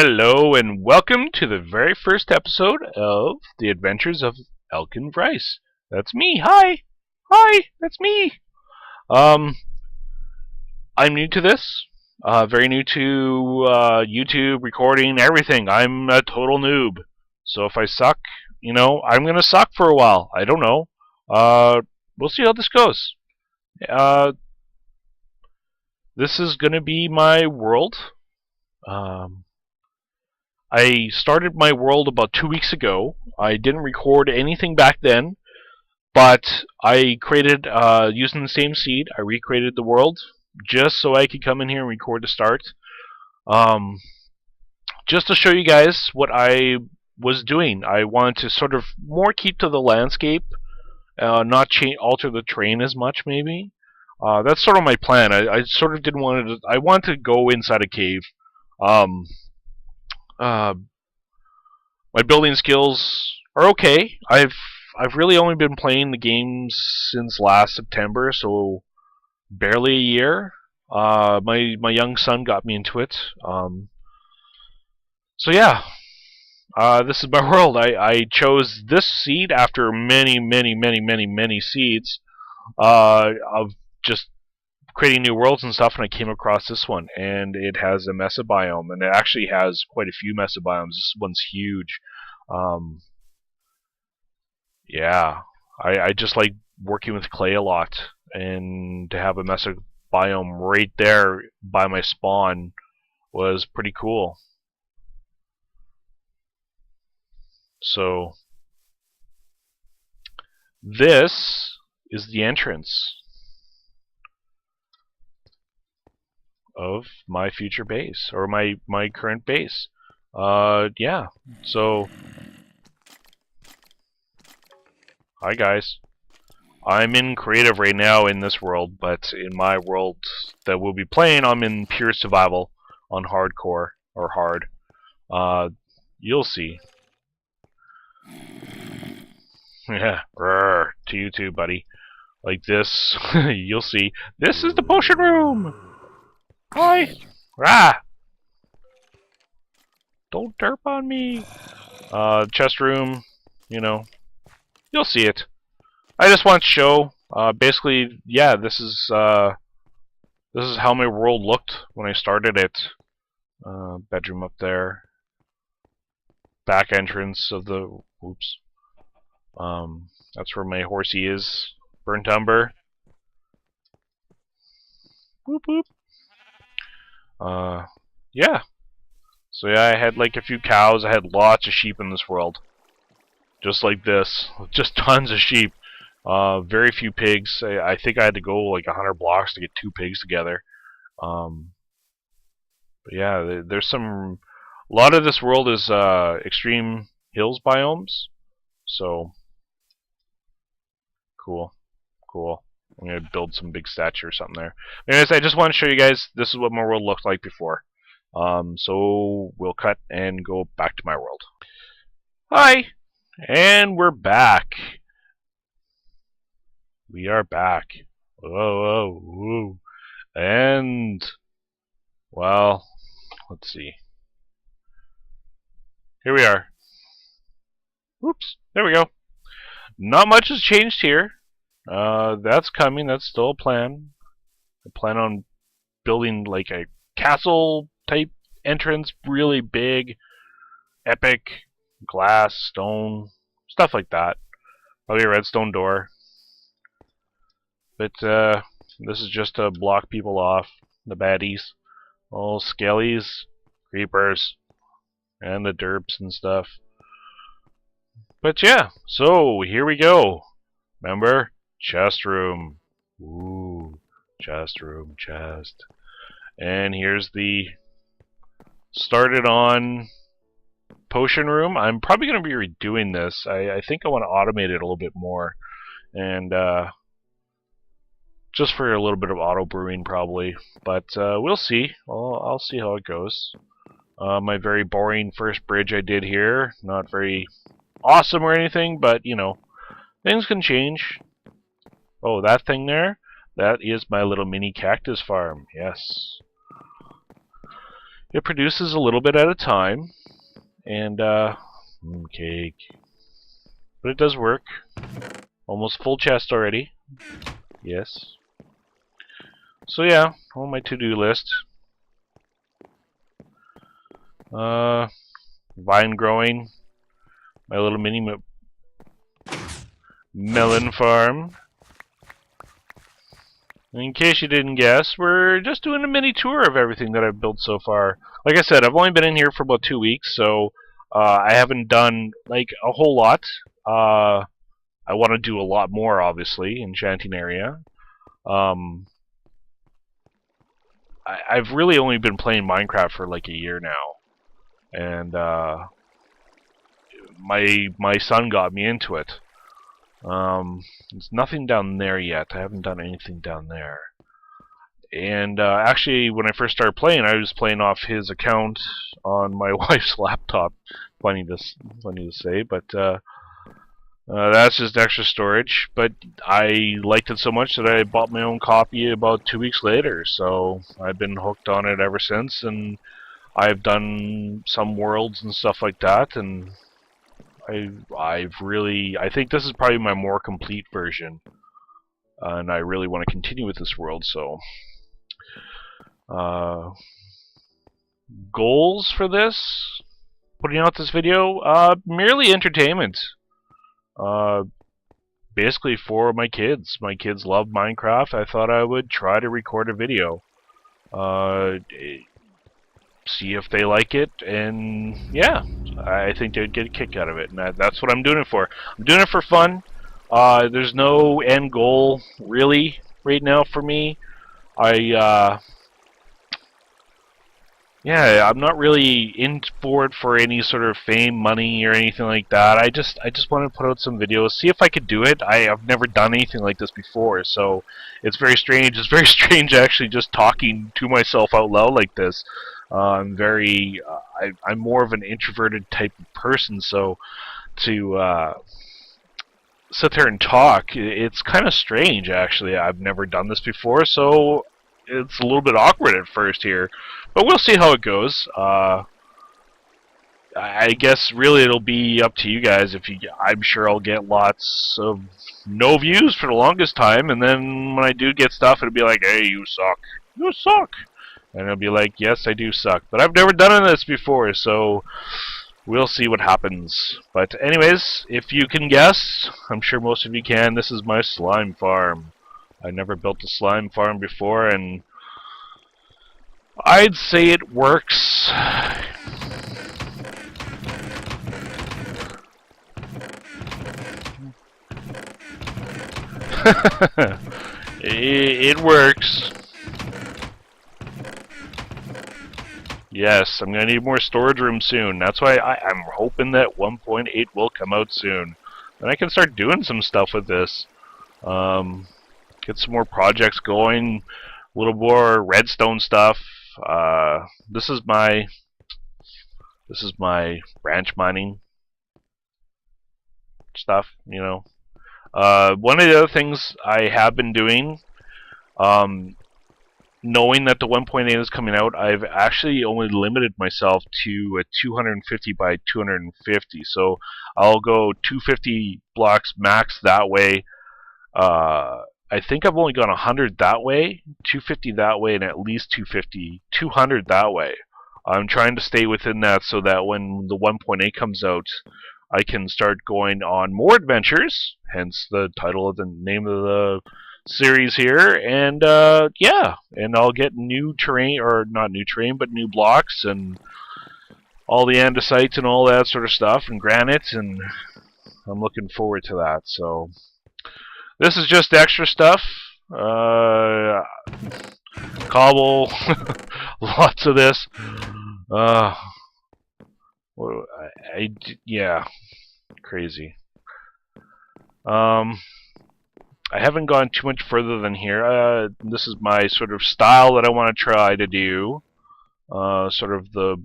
Hello and welcome to the very first episode of The Adventures of Elkon Vryce. That's me. Hi. Hi, that's me. Um I'm new to this. Very new to YouTube, recording, everything. I'm a total noob. So if I suck, I'm going to suck for a while. I don't know. We'll see how this goes. Uh this is going to be my world. Um I started my world about 2 weeks ago. I didn't record anything back then, but I created, using the same seed, I recreated the world just so I could come in here and record the start. Um, just to show you guys what I was doing. I wanted to sort of more keep to the landscape, not alter the terrain as much, maybe. That's sort of my plan. I sort of didn't want to. I wanted to go inside a cave. Um, uh, My building skills are okay. I've really only been playing the game since last September, so barely a year. My young son got me into it. So yeah, this is my world. I chose this seed after many seeds of just creating new worlds and stuff, and I came across this one, and it has a mesa biome, and it actually has quite a few mesa biomes. This one's huge. Um, yeah, I just like working with clay a lot, and to have a mesa biome right there by my spawn was pretty cool. So this is the entrance of my future base, or my current base. Yeah. So, hi guys. I'm in creative right now in this world, but in my world that we'll be playing, I'm in pure survival on hardcore or hard. You'll see. Yeah, to you too, buddy. Like this, you'll see. This is the potion room. Hi. Rah. Don't derp on me. Chest room, you'll see it. I just want to show, basically, yeah, this is how my world looked when I started it. Bedroom up there. Back entrance of the, oops. That's where my horsey is. Burnt umber. Whoop whoop. Yeah. So yeah, I had like a few cows. I had lots of sheep in this world. Just like this. Just tons of sheep. Very few pigs. I think I had to go like 100 blocks to get 2 pigs together. But yeah, there's some. A lot of this world is extreme hills biomes. So cool, cool. I'm gonna build some big statue or something there. Anyways, I just want to show you guys this is what my world looked like before. So we'll cut and go back to my world. Hi, and we're back. We are back. Whoa, whoa. And, well, let's see. Here we are. Oops, there we go. Not much has changed here. That's coming. That's still a plan. I plan on building like a castle type entrance, really big, epic, glass, stone, stuff like that. Probably a redstone door. But this is just to block people off, the baddies. All skellies, creepers, and the derps and stuff. But yeah, so here we go. Remember? Chest room. Ooh, chest room, chest. And here's the started on potion room. I'm probably going to be redoing this. I think I want to automate it a little bit more. And just for a little bit of auto brewing probably. But we'll see. I'll see how it goes. My very boring first bridge I did here. Not very awesome or anything, but things can change. Oh, that thing there? That is my little mini cactus farm. Yes. It produces a little bit at a time, and cake. But it does work. Almost full chest already. Yes. So yeah, on my to-do list. Vine growing. My little mini melon farm. In case you didn't guess, we're just doing a mini tour of everything that I've built so far. Like I said, I've only been in here for about 2 weeks, so I haven't done like a whole lot. I want to do a lot more, obviously, enchanting area. I've really only been playing Minecraft for like a year now, and my son got me into it. There's nothing down there yet. I haven't done anything down there. And actually, when I first started playing, I was playing off his account on my wife's laptop. Funny to say, but that's just extra storage. But I liked it so much that I bought my own copy about 2 weeks later. So I've been hooked on it ever since, and I've done some worlds and stuff like that, and I think this is probably my more complete version, and I really want to continue with this world. So, goals for this, putting out this video, merely entertainment. Basically for my kids. My kids love Minecraft. I thought I would try to record a video. See if they like it, and yeah, I think they'd get a kick out of it, and that's what I'm doing it for. I'm doing it for fun. There's no end goal, really, right now for me. Yeah, I'm not really in for it for any sort of fame, money, or anything like that. I just want to put out some videos, see if I could do it. I've never done anything like this before, so it's very strange. It's very strange actually just talking to myself out loud like this. I'm more of an introverted type of person, so to sit there and talk, it's kind of strange actually. I've never done this before, so it's a little bit awkward at first here, but we'll see how it goes. I guess really it'll be up to you guys. I'm sure I'll get lots of no views for the longest time, and then when I do get stuff, it'll be like, "Hey, you suck, you suck," and it'll be like, "Yes, I do suck," but I've never done this before, so we'll see what happens. But anyways, if you can guess, I'm sure most of you can. This is my slime farm. I never built a slime farm before, and I'd say it works. It works. Yes, I'm going to need more storage room soon. That's why I'm hoping that 1.8 will come out soon. And I can start doing some stuff with this. Get some more projects going. A little more redstone stuff. This is my branch mining stuff, you know. One of the other things I have been doing, knowing that the 1.8 is coming out, I've actually only limited myself to a 250 by 250. So I'll go 250 blocks max that way. I think I've only gone 100 that way, 250 that way, and at least 200 that way. I'm trying to stay within that so that when the 1.8 comes out, I can start going on more adventures, hence the title of the name of the series here, and yeah, and I'll get new terrain, or not new terrain, but new blocks, and all the andesites and all that sort of stuff, and granite, and I'm looking forward to that. So this is just extra stuff. Cobble, lots of this. Yeah, crazy. I haven't gone too much further than here. This is my sort of style that I want to try to do. Sort of the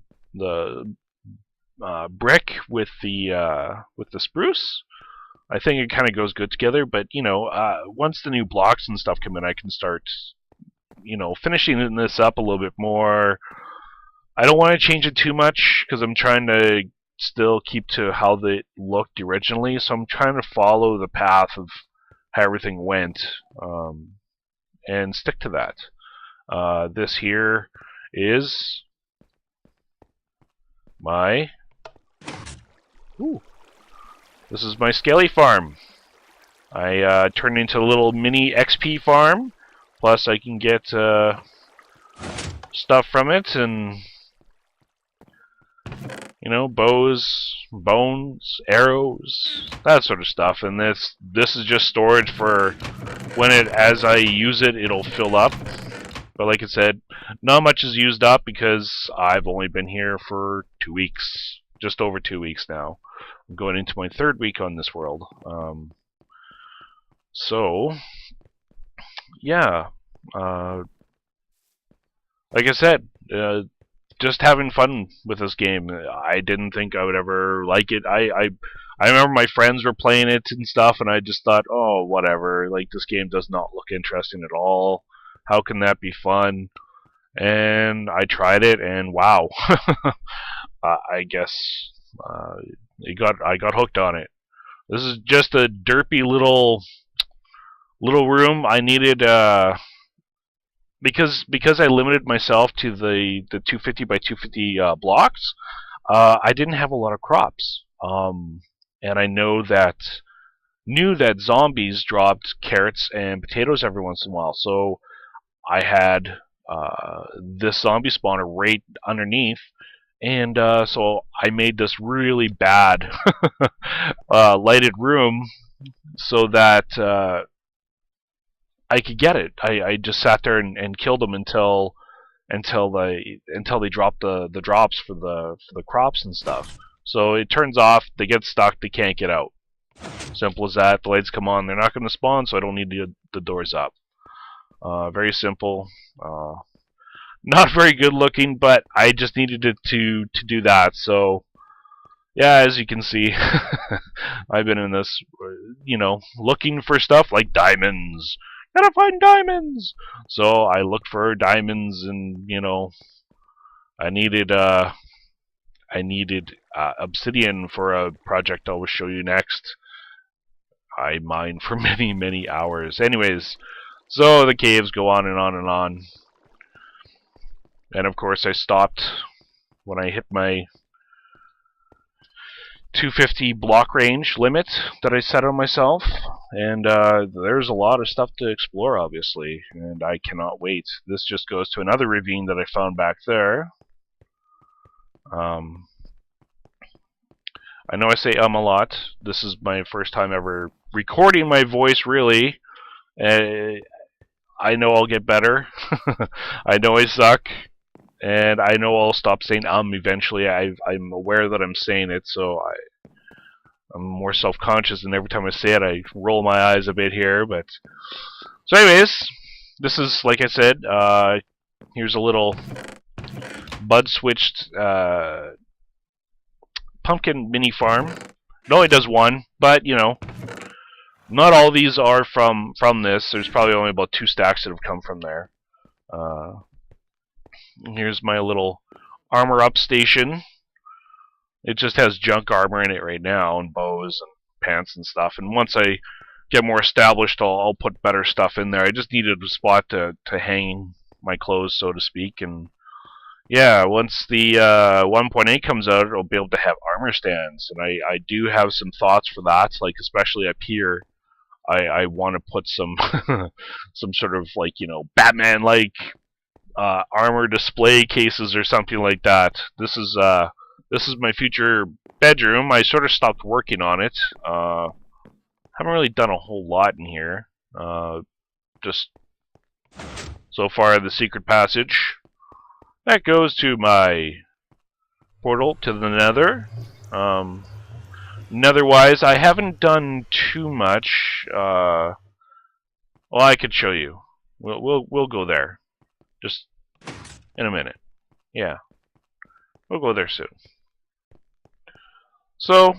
brick with the spruce. I think it kind of goes good together. But you know, once the new blocks and stuff come in, I can start, you know, finishing this up a little bit more. I don't want to change it too much because I'm trying to still keep to how they looked originally. So I'm trying to follow the path of how everything went and stick to that. This here is my... Ooh. This is my scaly farm. I turned into a little mini XP farm. Plus I can get stuff from it and... You know, bows, bones, arrows, that sort of stuff. And this is just storage for when as I use it, it'll fill up. But like I said, not much is used up because I've only been here for 2 weeks, just over 2 weeks now. I'm going into my 3rd week on this world. So, yeah, like I said, just having fun with this game. I didn't think I would ever like it. I remember my friends were playing it and stuff, and I just thought, oh, whatever. Like, this game does not look interesting at all. How can that be fun? And I tried it, and wow, I guess I got hooked on it. This is just a derpy little room. I needed because I limited myself to the 250 by 250 blocks. I didn't have a lot of crops, and I knew that zombies dropped carrots and potatoes every once in a while. So I had this zombie spawner right underneath, and so I made this really bad lighted room so that I could get it. I just sat there and killed them until they drop the drops for the crops and stuff. So it turns off, they get stuck, they can't get out. Simple as that. The lights come on, they're not going to spawn, so I don't need the doors up. Very simple. Not very good looking, but I just needed it to do that. So yeah, as you can see, I've been in this, you know, looking for stuff like diamonds. Gotta find diamonds. So I looked for diamonds, and you know, I needed obsidian for a project I will show you next. I mined for many hours. Anyways, so the caves go on and on and on. And of course I stopped when I hit my 250 block range limit that I set on myself. And there's a lot of stuff to explore, obviously, and I cannot wait. This just goes to another ravine that I found back there. I know I say a lot. This is my first time ever recording my voice, really. I know I'll get better. I know I suck. And I know I'll stop saying eventually. I'm aware that I'm saying it, so I'm more self-conscious, and every time I say it, I roll my eyes a bit here. But so, anyways, this is, like I said, here's a little bud-switched pumpkin mini farm. It only does one, but you know, not all these are from this. There's probably only about 2 stacks that have come from there. Here's my little armor up station. It just has junk armor in it right now, and bows and pants and stuff. And once I get more established, I'll put better stuff in there. I just needed a spot to hang my clothes, so to speak. And yeah, once the 1.8 comes out, it'll be able to have armor stands. And I do have some thoughts for that, like especially up here. I want to put some some sort of, like, you know, Batman-like armor display cases or something like that. This is my future bedroom. I sort of stopped working on it. Haven't really done a whole lot in here. Just so far the secret passage that goes to my portal to the Nether. Nether-wise, I haven't done too much. Well, I could show you. We'll go there. Just in a minute. Yeah. We'll go there soon. So,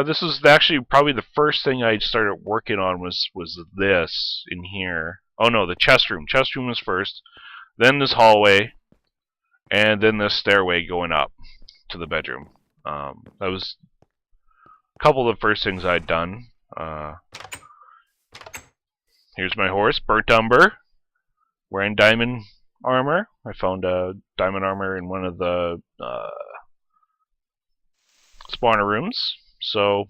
this is actually probably the first thing I started working on was this in here. Oh no, the chest room. Chest room was first. Then this hallway. and then this stairway going up to the bedroom. That was a couple of the first things I'd done. Here's my horse, Burnt Umber, wearing diamond armor. I found diamond armor in one of the spawner rooms. So,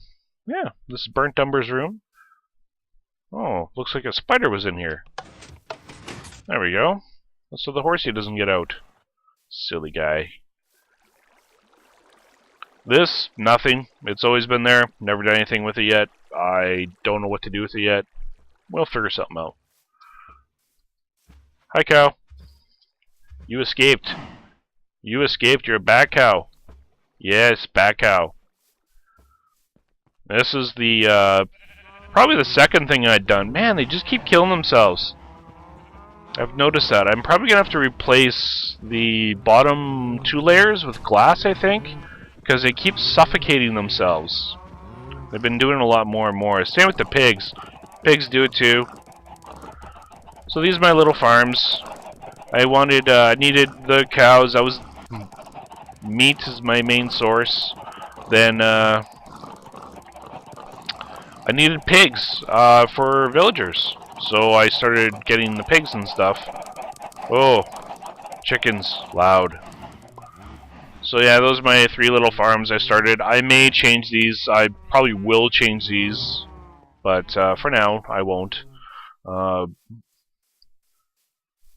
yeah, this is Burnt Umber's room. Oh, looks like a spider was in here. There we go. So the horsey doesn't get out. Silly guy. This, nothing. It's always been there. Never done anything with it yet. I don't know what to do with it yet. We'll figure something out. Hi, cow. You escaped. You escaped. You're a bat cow. Yes, bat cow. This is the, probably the second thing I'd done. Man, they just keep killing themselves. I've noticed that. I'm probably going to have to replace the bottom 2 layers with glass, I think, because they keep suffocating themselves. They've been doing a lot more and more. Same with the pigs. Pigs do it too. So these are my little farms. I wanted, needed the cows. Meat is my main source. Then, I needed pigs, for villagers. So I started getting the pigs and stuff. Oh, chickens, loud. So yeah, those are my 3 little farms I started. I may change these. I probably will change these. But for now, I won't.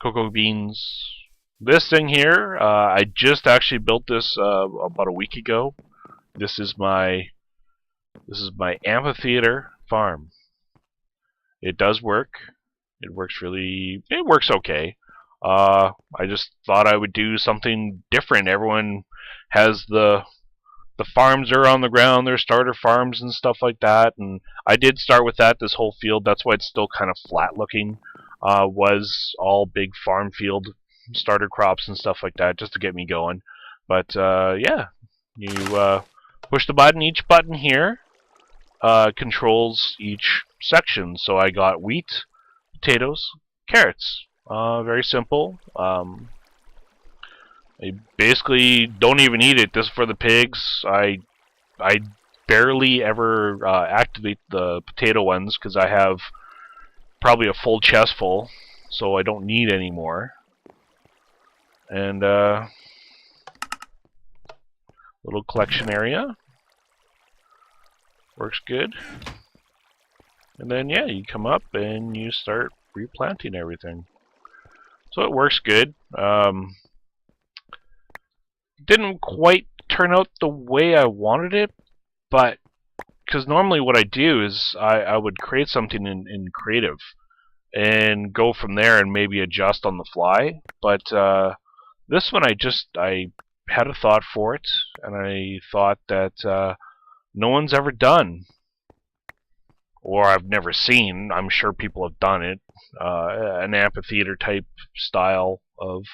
Cocoa beans. This thing here, I just actually built this about a week ago. This is my amphitheater farm. It does work. It works okay. I just thought I would do something different. Everyone has the farms are on the ground, their starter farms and stuff like that, and I did start with that, this whole field. That's why it's still kind of flat looking. Was all big farm field starter crops and stuff like that, just to get me going. But yeah, you push the button. Each button here controls each section. So I got wheat, potatoes, carrots. Very simple. I basically don't even eat it. This is for the pigs. I barely ever activate the potato ones because I have probably a full chest full, so I don't need any more. And little collection area. Works good. And then yeah, you come up and you start replanting everything. So it works good. Didn't quite turn out the way I wanted it, but because normally what I do is I would create something in creative and go from there and maybe adjust on the fly. But this one I had a thought for it, and I thought that no one's ever done, or I've never seen. I'm sure people have done it. An amphitheater type style of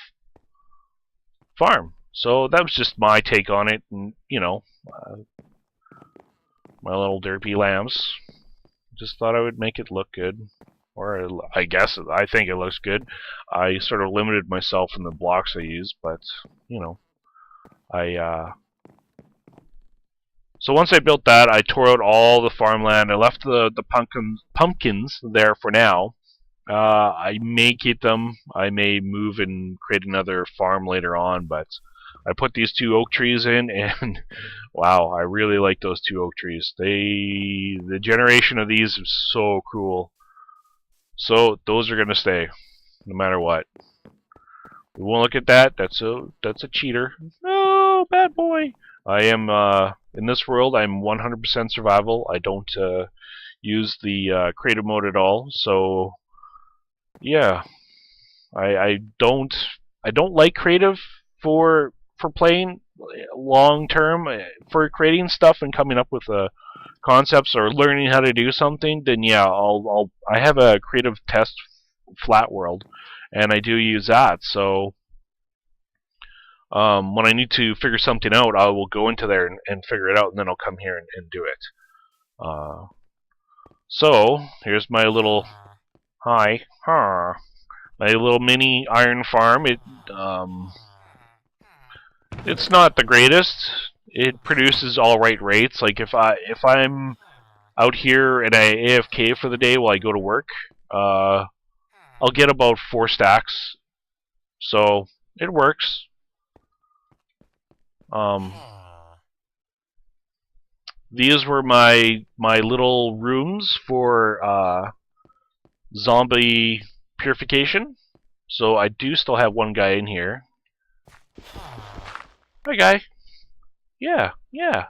farm. So that was just my take on it, and you know, my little derpy lambs. Just thought I would make it look good, or I guess I think it looks good. I sort of limited myself in the blocks I use, but you know, So once I built that, I tore out all the farmland. I left the pumpkins there for now. I may keep them. I may move and create another farm later on, but I put these 2 oak trees in, and wow, I really like those 2 oak trees. The generation of these is so cool. So those are gonna stay, no matter what. We won't look at that. That's a cheater. No, bad boy. I am in this world. I'm 100% survival. I don't use the creative mode at all. So yeah, I don't like creative for playing long term. For creating stuff and coming up with concepts or learning how to do something, then yeah, I have a creative test flat world, and I do use that. So when I need to figure something out, I will go into there and figure it out, and then I'll come here and do it. So here's my little my little mini iron farm. It's not the greatest. It produces all right rates. Like if I'm out here and I AFK for the day while I go to work, I'll get about 4 stacks. So it works. These were my little rooms for zombie purification. So I do still have one guy in here. Hi, guy. Yeah, yeah.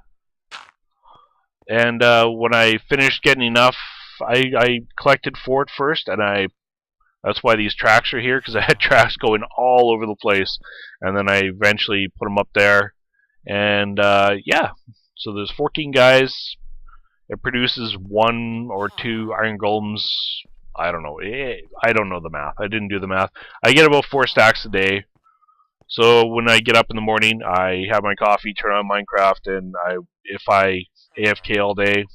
And when I finished getting enough, I collected for it first, and that's why these tracks are here, because I had tracks going all over the place. And then I eventually put them up there. And yeah, so there's 14 guys. It produces 1 or 2 iron golems. I don't know. I don't know the math. I didn't do the math. I get about 4 stacks a day. So when I get up in the morning, I have my coffee, turn on Minecraft, and if I AFK all day,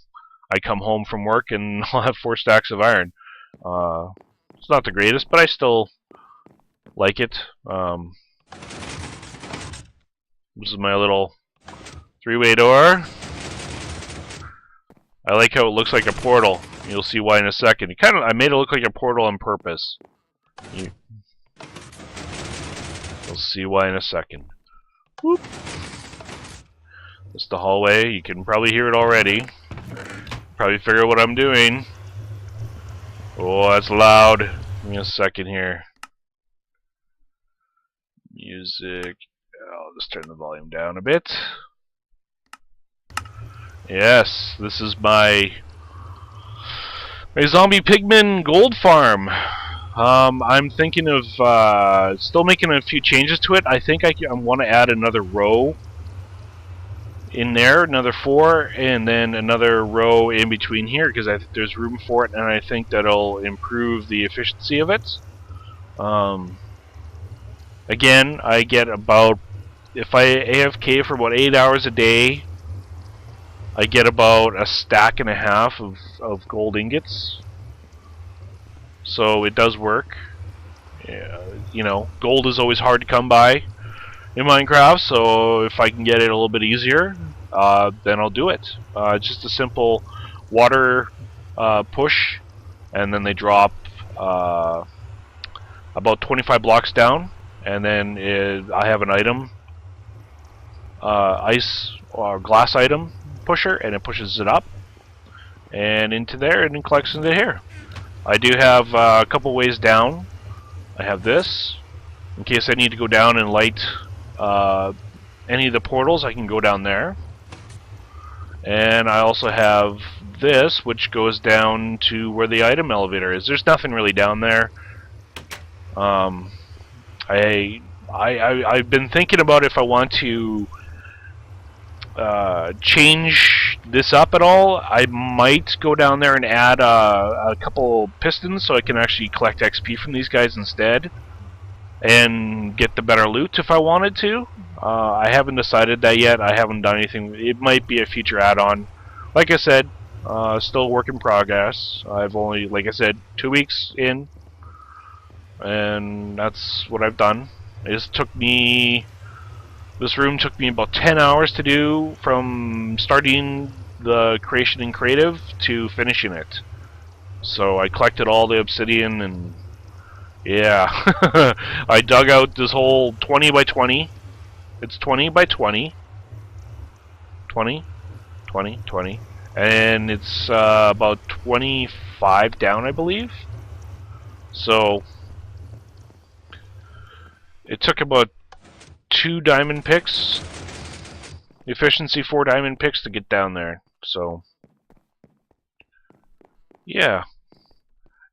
I come home from work and I'll have 4 stacks of iron. It's not the greatest, but I still like it. This is my little 3-way door. I like how it looks like a portal. You'll see why in a second. I made it look like a portal on purpose. You'll see why in a second. Whoop. It's the hallway. You can probably hear it already. Probably figure out what I'm doing. Oh, that's loud. Give me a second here. Music. I'll just turn the volume down a bit. Yes, this is my zombie pigman gold farm. I'm thinking of still making a few changes to it. I think I want to add another row in there, another 4, and then another row in between here, because I think there's room for it, and I think that'll improve the efficiency of it. Again, I get about, if I AFK for about 8 hours a day, I get about 1.5 stacks of gold ingots. So it does work. Yeah, you know, gold is always hard to come by in Minecraft, so if I can get it a little bit easier, then I'll do it. It's just a simple water push, and then they drop about 25 blocks down, and then I have an item, ice or glass item pusher, and it pushes it up and into there, and it collects into here. I do have a couple ways down. I have this in case I need to go down and light any of the portals. I can go down there, and I also have this, which goes down to where the item elevator is. There's nothing really down there. I've been thinking about if I want to change this up at all. I might go down there and add a couple pistons so I can actually collect XP from these guys instead and get the better loot if I wanted to. I haven't decided that yet. I haven't done anything. It might be a future add-on. Like I said, still a work in progress. I've only, like I said, 2 weeks in, and that's what I've done. This room took me about 10 hours to do, from starting the creation in creative to finishing it. So I collected all the obsidian, and yeah, I dug out this whole 20 by 20. It's 20 by 20. 20, 20, 20. And it's about 25 down, I believe. So it took about 2 diamond picks, efficiency 4 diamond picks to get down there. So yeah,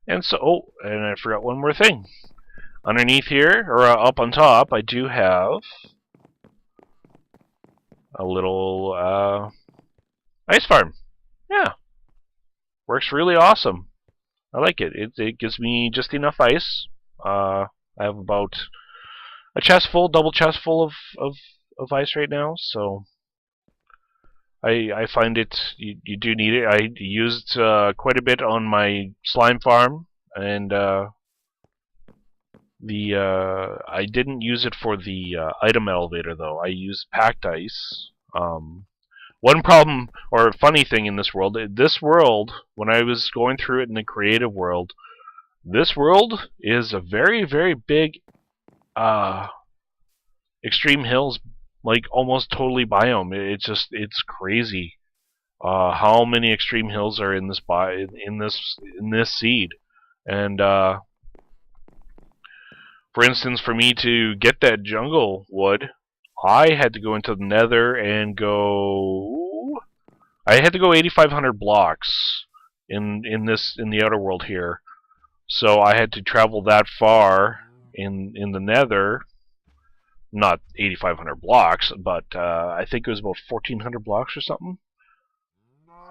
and so and I forgot one more thing. Underneath here, or up on top, I do have a little ice farm. Yeah, works really awesome. I like it. It gives me just enough ice. I have about a chest full, double chest full of ice right now, so I find it, you do need it. I used quite a bit on my slime farm, and I didn't use it for the item elevator though. I used packed ice. One problem or funny thing in this world, when I was going through it in the creative world, this world is a very, very big extreme hills, like almost totally biome. It's crazy how many extreme hills are in this seed. And for instance, for me to get that jungle wood, I had to go into the Nether and go. I had to go 8,500 blocks in the outer world here. So I had to travel that far in the Nether. Not 8,500 blocks, but I think it was about 1,400 blocks or something.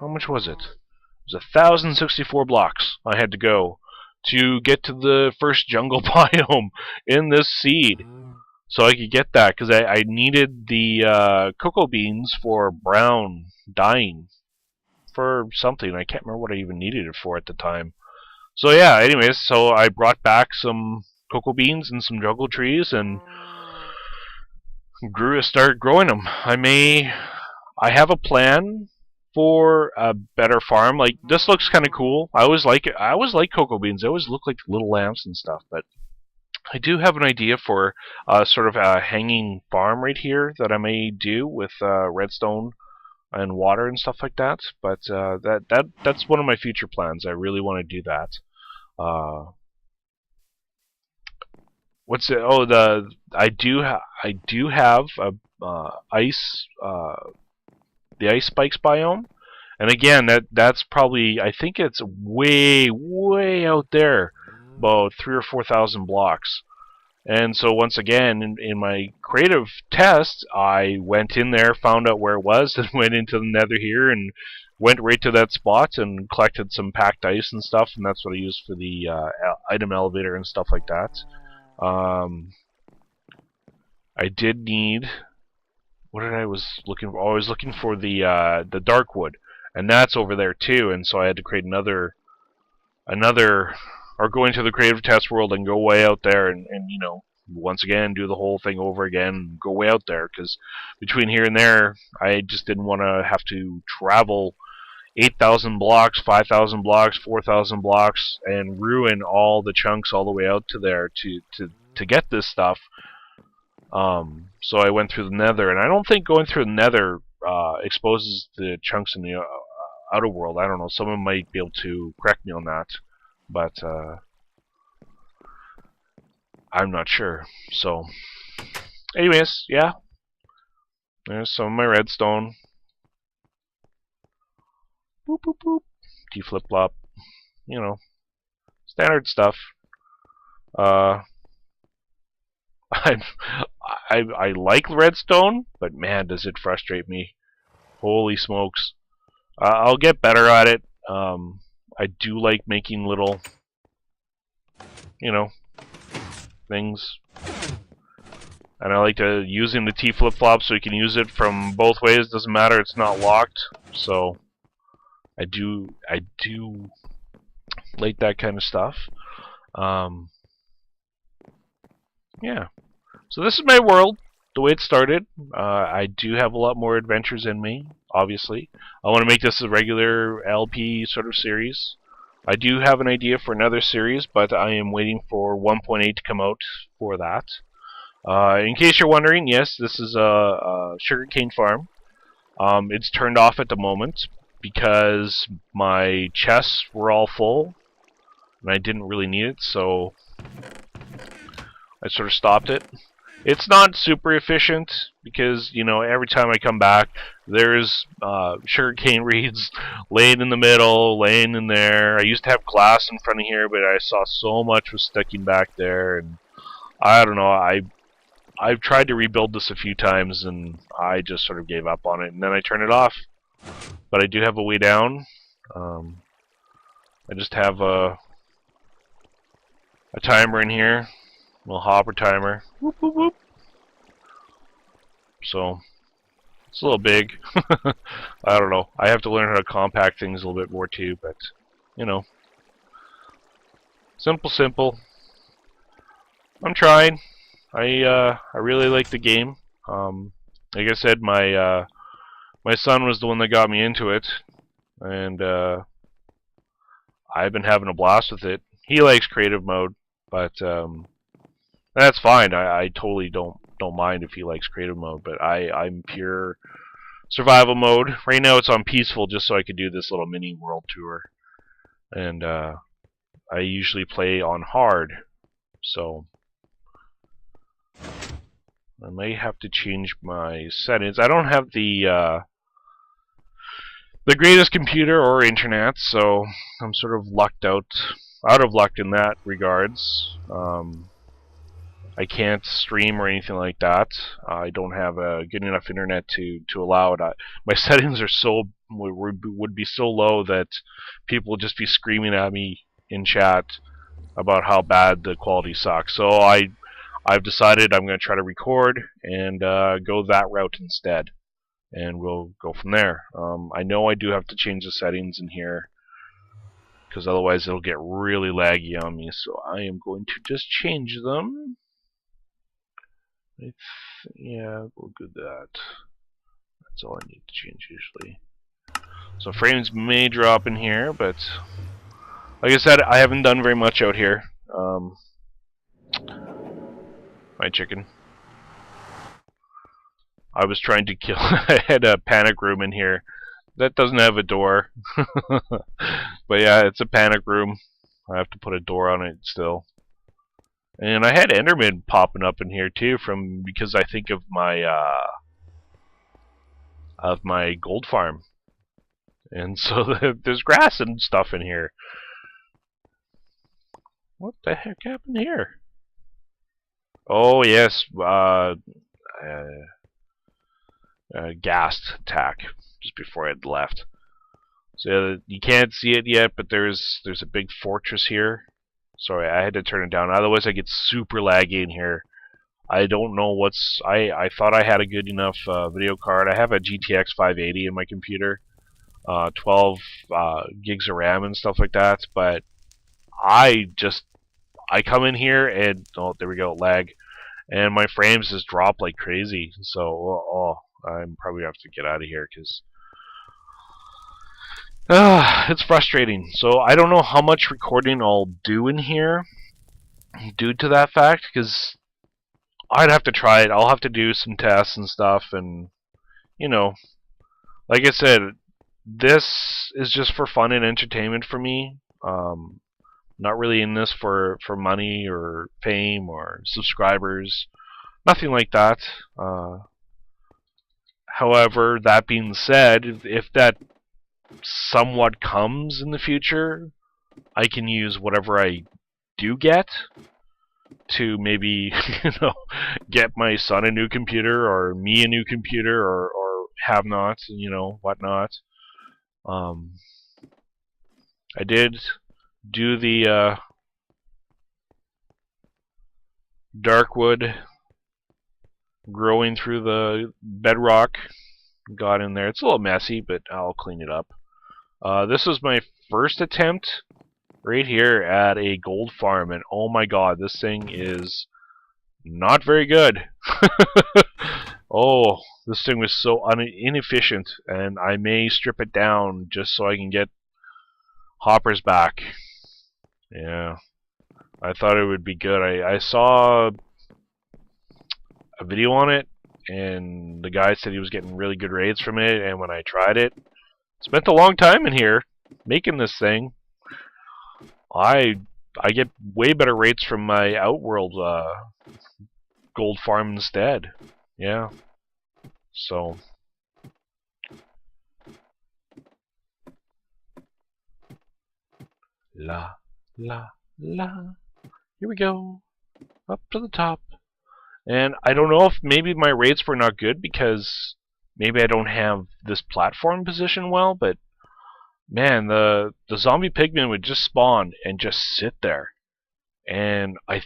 How much was it? It was 1,064 blocks I had to go to get to the first jungle biome in this seed. So I could get that, because I needed the cocoa beans for brown dyeing. For something. I can't remember what I even needed it for at the time. So yeah, anyways, so I brought back some cocoa beans and some jungle trees and started growing them. I have a plan for a better farm. Like, this looks kind of cool. I always like it. I always like cocoa beans. They always look like little lamps and stuff. But I do have an idea for sort of a hanging farm right here that I may do with redstone and water and stuff like that. But that's one of my future plans. I really want to do that. What's it? Oh, I do have a ice the ice spikes biome, and again that's probably, I think it's way out there, about 3,000 or 4,000 blocks. And so once again, in my creative test, I went in there, found out where it was, and went into the Nether here and went right to that spot and collected some packed ice and stuff, and that's what I used for the item elevator and stuff like that. I did need, what did I was looking for? Oh, I was looking for the dark wood, and that's over there too. And so I had to create another, or go into the creative test world and go way out there, and you know, once again do the whole thing over again, and go way out there, because between here and there, I just didn't want to have to travel 8,000 blocks, 5,000 blocks, 4,000 blocks, and ruin all the chunks all the way out to there to get this stuff. So I went through the Nether, and I don't think going through the Nether exposes the chunks in the outer world. I don't know. Someone might be able to correct me on that, but I'm not sure. So, anyways, yeah. There's some of my redstone. Boop boop boop. T flip flop. You know, standard stuff. I like redstone, but man, does it frustrate me. Holy smokes. I'll get better at it. I do like making little, you know, things. And I like to using the T flip-flop so you can use it from both ways. Doesn't matter, it's not locked. So I do like that kind of stuff. Yeah. So this is my world, the way it started. I do have a lot more adventures in me, obviously. I want to make this a regular LP sort of series. I do have an idea for another series, but I am waiting for 1.8 to come out for that. In case you're wondering, yes, this is a sugarcane farm. It's turned off at the moment because my chests were all full, and I didn't really need it, so I sort of stopped it. It's not super efficient because, you know, every time I come back, there's sugarcane reeds laying in the middle, laying in there. I used to have glass in front of here, but I saw so much was sticking back there, and I don't know. I've tried to rebuild this a few times, and I just sort of gave up on it, and then I turned it off. But I do have a way down. I just have a timer in here. Little hopper timer. Whoop, whoop, whoop. So it's a little big. I don't know. I have to learn how to compact things a little bit more too, but you know. Simple. I'm trying. I really like the game. Like I said, my son was the one that got me into it, and I've been having a blast with it. He likes creative mode, but that's fine. I totally don't mind if he likes creative mode, but I'm pure survival mode. Right now it's on peaceful just so I could do this little mini world tour, and I usually play on hard, so I may have to change my settings. I don't have the greatest computer or internet, so I'm sort of out of luck in that regards. I can't stream or anything like that. I don't have a good enough internet to allow it. My settings are would be so low that people would just be screaming at me in chat about how bad the quality sucks. So I've decided I'm going to try to record and go that route instead, and we'll go from there. I know I do have to change the settings in here because otherwise it'll get really laggy on me. So I am going to just change them. Yeah, we'll do that. That's all I need to change usually. So frames may drop in here, but like I said, I haven't done very much out here. My chicken. I was trying to kill. I had a panic room in here that doesn't have a door. But yeah, it's a panic room. I have to put a door on it still. And I had Enderman popping up in here too, because I think of my gold farm. And so there's grass and stuff in here. What the heck happened here? Oh yes, ghast attack just before I had left. So you can't see it yet, but there's a big fortress here. Sorry, I had to turn it down. Otherwise, I get super laggy in here. I don't know what's. I thought I had a good enough video card. I have a GTX 580 in my computer, 12 gigs of RAM and stuff like that. But I come in here and oh, there we go, lag, and my frames just drop like crazy. So I'm probably gonna have to get out of here because it's frustrating. So I don't know how much recording I'll do in here due to that fact, because I'd have to try it. I'll have to do some tests and stuff, and you know, like I said, this is just for fun and entertainment for me. Not really in this for money or fame or subscribers. Nothing like that. However, that being said, if that somewhat comes in the future, I can use whatever I do get to maybe get my son a new computer or me a new computer or have not, whatnot. I did do the darkwood growing through the bedrock. Got in there. It's a little messy, but I'll clean it up. This was my first attempt right here at a gold farm, and oh my god, this thing is not very good. Oh, this thing was so inefficient, and I may strip it down just so I can get hoppers back. Yeah, I thought it would be good. I saw a video on it, and the guy said he was getting really good raids from it, and when I tried it, spent a long time in here making this thing. I get way better rates from my Outworld gold farm instead. Yeah. So la la la. Here we go. Up to the top. And I don't know if maybe my rates were not good because maybe I don't have this platform positioned well, but man, the zombie pigmen would just spawn and just sit there. And I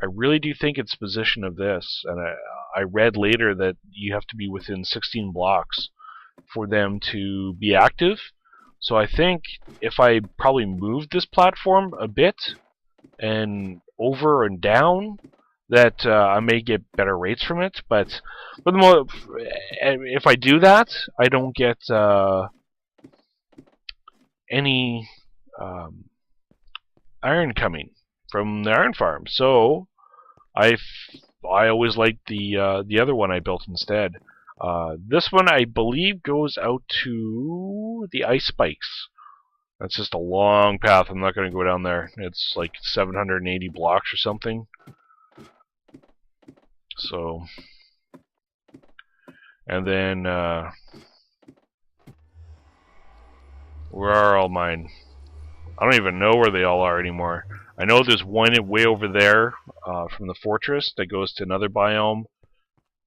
really do think it's position of this. And I read later that you have to be within 16 blocks for them to be active. So I think if I probably moved this platform a bit and over and down, that I may get better rates from it, but for the if I do that, I don't get any iron coming from the iron farm. So I always liked the other one I built instead. This one I believe goes out to the ice spikes. That's just a long path. I'm not going to go down there. It's like 780 blocks or something. So, and then where are all mine? I don't even know where they all are anymore. I know there's one way over there from the fortress that goes to another biome,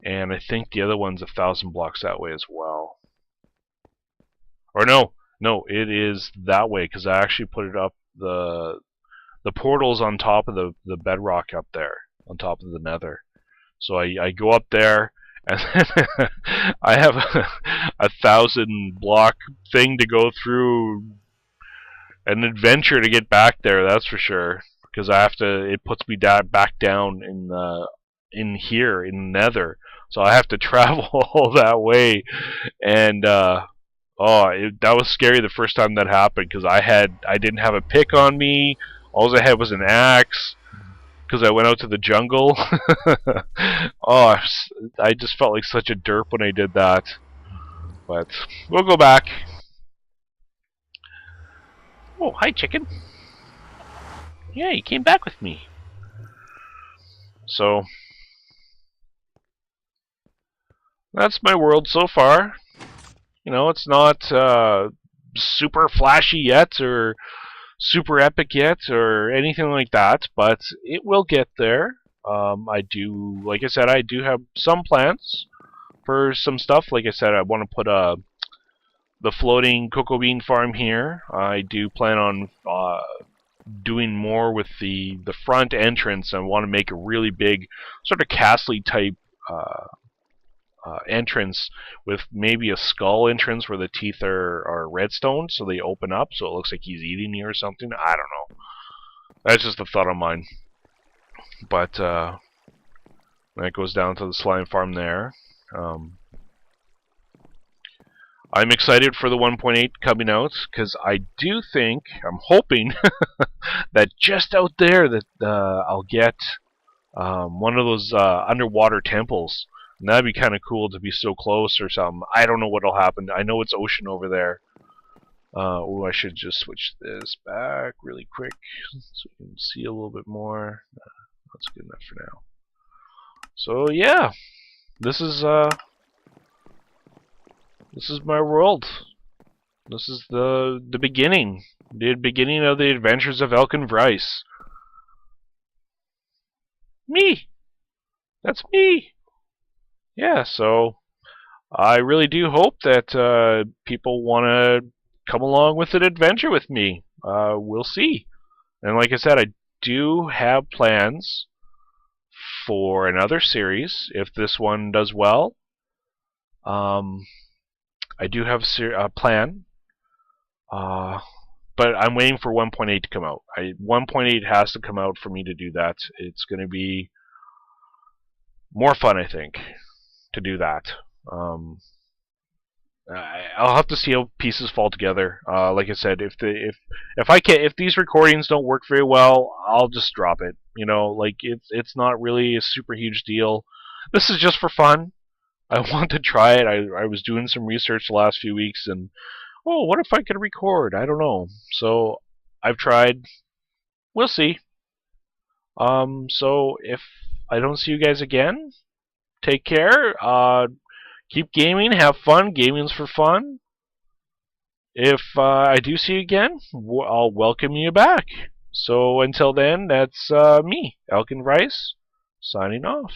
and I think the other one's 1,000 blocks that way as well. Or no, it is that way because I actually put it up the portal's on top of the bedrock up there, on top of the nether. So I go up there, and then I have a 1,000 block thing to go through. An adventure to get back there, that's for sure. Because I have to, it puts me back down in here in Nether, so I have to travel all that way, and that was scary the first time that happened because I didn't have a pick on me. All I had was an axe because I went out to the jungle. Oh, I just felt like such a derp when I did that. But we'll go back. Oh, hi, chicken. Yeah, you came back with me. So, that's my world so far. You know, it's not super flashy yet, or super epic yet, or anything like that, but it will get there. Like I said, I do have some plans for some stuff. Like I said, I want to put the floating cocoa bean farm here. I do plan on doing more with the front entrance. I want to make a really big sort of castle type entrance with maybe a skull entrance where the teeth are redstone, so they open up, so it looks like he's eating you or something. I don't know. That's just a thought of mine. But that goes down to the slime farm there. I'm excited for the 1.8 coming out because I do think, I'm hoping that just out there that I'll get one of those underwater temples. And that'd be kind of cool to be so close or something. I don't know what'll happen. I know it's ocean over there. Oh, I should just switch this back really quick so you can see a little bit more. That's good enough for now. So yeah, this is my world. This is the beginning. The beginning of the adventures of Elkon Vryce. Me! That's me! Yeah, so I really do hope that people want to come along with an adventure with me. We'll see. And like I said, I do have plans for another series if this one does well. I do have a plan, but I'm waiting for 1.8 to come out. 1.8 has to come out for me to do that. It's going to be more fun, I think, to do that. I'll have to see how pieces fall together. Like I said, if these recordings don't work very well, I'll just drop it. You know, like it's not really a super huge deal. This is just for fun. I want to try it. I was doing some research the last few weeks, and oh, what if I could record? I don't know. So I've tried. We'll see. So if I don't see you guys again, take care. Keep gaming. Have fun. Gaming's for fun. If I do see you again, I'll welcome you back. So until then, that's me, Elkon Vryce, signing off.